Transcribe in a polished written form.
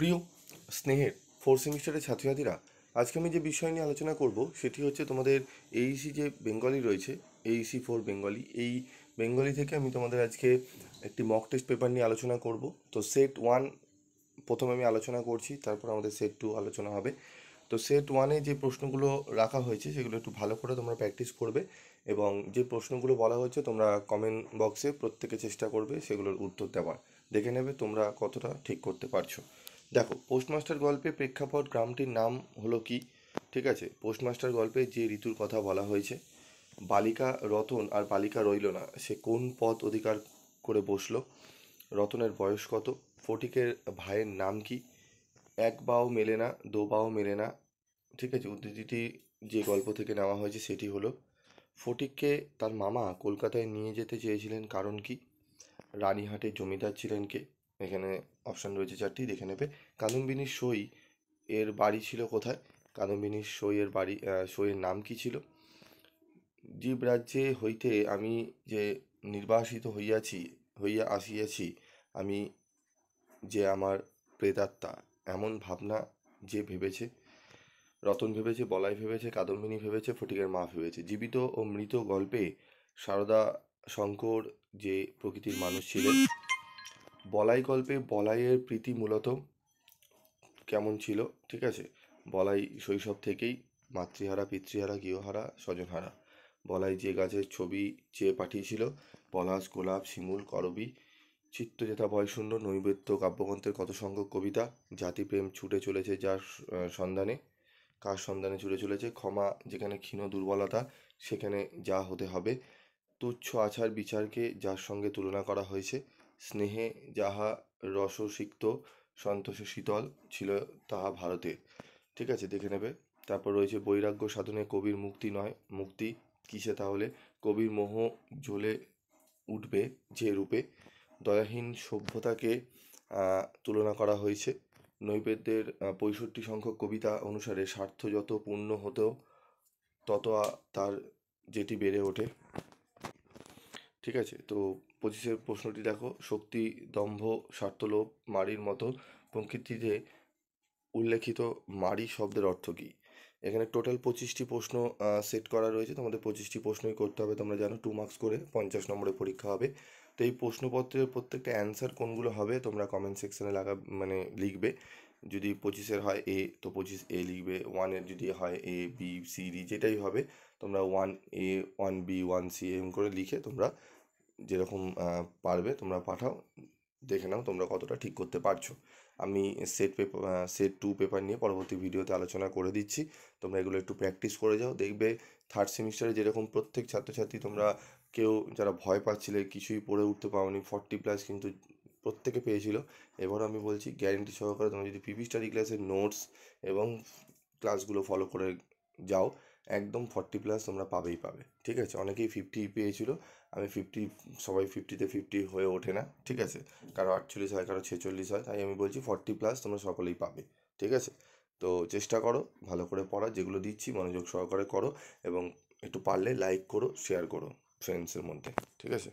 প্রিয় স্নেহের ফোর্থ সেমিস্টারের ছাত্রছাত্রীরা, আজকে আমি যে বিষয় নিয়ে আলোচনা করব সেটি হচ্ছে তোমাদের এইসি যে বেঙ্গলি রয়েছে, এইসি ফোর বেঙ্গলি। এই বেঙ্গলি থেকে আমি তোমাদের আজকে একটি মক টেস্ট পেপার নিয়ে আলোচনা করব। তো সেট ওয়ান প্রথমে আমি আলোচনা করছি, তারপর আমাদের সেট টু আলোচনা হবে। তো সেট ওয়ানে যে প্রশ্নগুলো রাখা হয়েছে সেগুলো একটু ভালো করে তোমরা প্র্যাকটিস করবে, এবং যে প্রশ্নগুলো বলা হয়েছে তোমরা কমেন্ট বক্সে প্রত্যেকে চেষ্টা করবে সেগুলোর উত্তর দেওয়ার। দেখে নেবে তোমরা কতটা ঠিক করতে পারছো। দেখো, পোস্টমাস্টার গল্পে প্রেক্ষাপট গ্রামটির নাম হলো কি? ঠিক আছে, পোস্টমাস্টার গল্পে যে ঋতুর কথা বলা হয়েছে, বালিকা রতন আর বালিকা রইল না, সে কোন পদ অধিকার করে বসলো, রতনের বয়স কত, ফটিকের ভাইয়ের নাম কি, এক বাও মেলে না দো বাও মেলে না। ঠিক আছে, উদ্ধৃতিটি যে গল্প থেকে নেওয়া হয়েছে সেটি হলো, ফটিককে তার মামা কলকাতায় নিয়ে যেতে চেয়েছিলেন কারণ কি, রানীহাটের জমিদার ছিলেন কে। এখানে অপশান রয়েছে চারটি, দেখে নেবে। কাদম্বিনীর সই এর বাড়ি ছিল কোথায়? কাদম্বিনীর সইয়ের বাড়ি সইয়ের নাম কি ছিল? জীবরাজ্যে হইতে আমি যে নির্বাসিত হইয়া আসিয়াছি, আমি যে আমার প্রেতাত্মা, এমন ভাবনা যে ভেবেছে। রতন ভেবেছে, বলাই ভেবেছে, কাদম্বিনী ভেবেছে, ফটিকের মা ভেবেছে। জীবিত ও মৃত গল্পে সারদা শঙ্কর যে প্রকৃতির মানুষ ছিলেন। বলাই গল্পে বলাইয়ের প্রীতি মূলত কেমন ছিল? ঠিক আছে, বলাই শৈশব থেকেই মাতৃহারা, পিতৃহারা, গৃহহারা, স্বজনহারা। বলাই যে গাছের ছবি চেয়ে পাঠিয়েছিল, পলাশ, গোলাপ, শিমুল, করবী। চিত্তজেতা ভয়শূন্য, নৈবেদ্য কাব্যগ্রন্থের কত সংখ্যক কবিতা। জাতিপ্রেম ছুটে চলেছে যার সন্ধানে, কার সন্ধানে ছুটে চলেছে। ক্ষমা যেখানে ক্ষীণ দুর্বলতা, সেখানে যা হতে হবে। তুচ্ছ আছাড় বিচারকে যার সঙ্গে তুলনা করা হয়েছে। স্নেহে যাহা রসসিক্ত, সন্তোষে শীতল ছিল তাহা ভারতে। ঠিক আছে, দেখে নেবে। তারপর রয়েছে বৈরাগ্য সাধনে কবির মুক্তি নয়, মুক্তি কিসে তাহলে? কবির মোহ জ্বলে উঠবে যে রূপে। দয়াহীন সভ্যতাকে তুলনা করা হয়েছে। নৈবেদ্যের 65 সংখ্যক কবিতা অনুসারে স্বার্থ যত পূর্ণ হতো তত তার যেটি বেড়ে ওঠে। ঠিক আছে, তো 25-এর প্রশ্নটি দেখো, শক্তি, দম্ভ, স্বার্থলোভ, মারির মতো প্রকৃতিতে উল্লেখিত মারি শব্দের অর্থ কী? এখানে টোটাল 25টি প্রশ্ন সেট করা রয়েছে, তোমাদের 25টি প্রশ্নই করতে হবে, তোমরা জানো 2 মার্কস করে 50 নম্বরের পরীক্ষা হবে। তো এই প্রশ্নপত্রের প্রত্যেকটা অ্যান্সার কোনগুলো হবে তোমরা কমেন্ট সেকশনে লিখবে। যদি 25-এর হয় এ, তো 25 এ লিখবে। 1-এর যদি হয় এ, বি, সি, ডি, যেটাই হবে তোমরা 1A, 1B, 1C এরকম করে লিখে তোমরা যেরকম পারবে তোমরা পাঠাও। দেখে নাও তোমরা কতটা ঠিক করতে পারছো। আমি সেট টু পেপার নিয়ে পরবর্তী ভিডিওতে আলোচনা করে দিচ্ছি। তোমরা এগুলো একটু প্র্যাকটিস করে যাও, দেখবে থার্ড সেমিস্টারে যেরকম প্রত্যেক ছাত্রছাত্রী তোমরা কেউ যারা ভয় পাচ্ছিলে কিছুই পড়ে উঠতে পারোনি, 40+ কিন্তু প্রত্যেকে পেয়েছিল। এবার আমি বলছি গ্যারেন্টি সহকারে, তোমরা যদি পিপি স্টাডি ক্লাসের নোটস এবং ক্লাসগুলো ফলো করে যাও, একদম 40+ তোমরা পাবেই পাবে। ঠিক আছে, অনেকেই 50 পেয়েছিল। আমি 50, সবাই 50-তে 50 হয়ে ওঠে না। ঠিক আছে, কারো 48 হয়, কারো 46 হয়, তাই আমি বলছি 40+ তোমরা সকলেই পাবে। ঠিক আছে, তো চেষ্টা করো ভালো করে পড়ার, যেগুলো দিচ্ছি মনোযোগ সহকারে করো, এবং একটু পারলে লাইক করো, শেয়ার করো ফ্রেন্ডসের মধ্যে। ঠিক আছে।